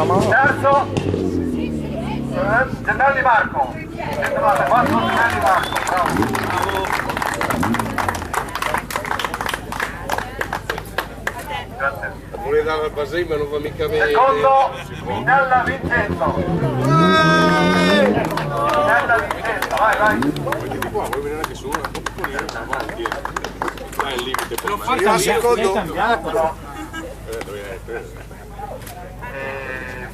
Terzo, Gennelli Marco. 194 Gennelli Marco, bravo. Grazie. Vuole dare al basè ma non va mica bene. Secondo, Minella Vincenzo. Minella Vincenzo, vai. Mettiti qua, vuoi venire anche su? È un po' piccolino, avanti. Dai il limite per me. Arriva secondo.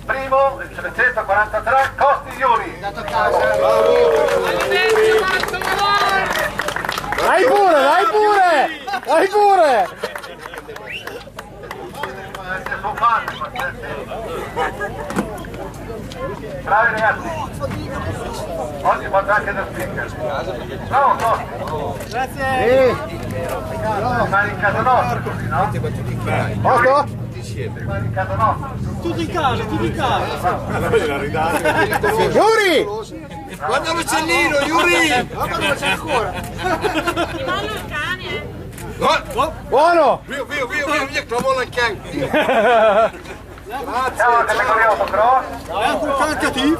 Primo, il 743, Costi Iuri. Vai pure! Sono fatti, bravi ragazzi. Oggi faccio anche da speaker. Bravo Costi. Grazie! Stai in casa nostra così, no? Posto? Stai in casa nostra. Tutti in casa. Yuri! Guarda l'uccellino, Yuri! Guarda dove c'è ancora. Ballo il cane, Buono! Via, clamola anche anche. Ciao, categoria autocross. È un po' cattivo.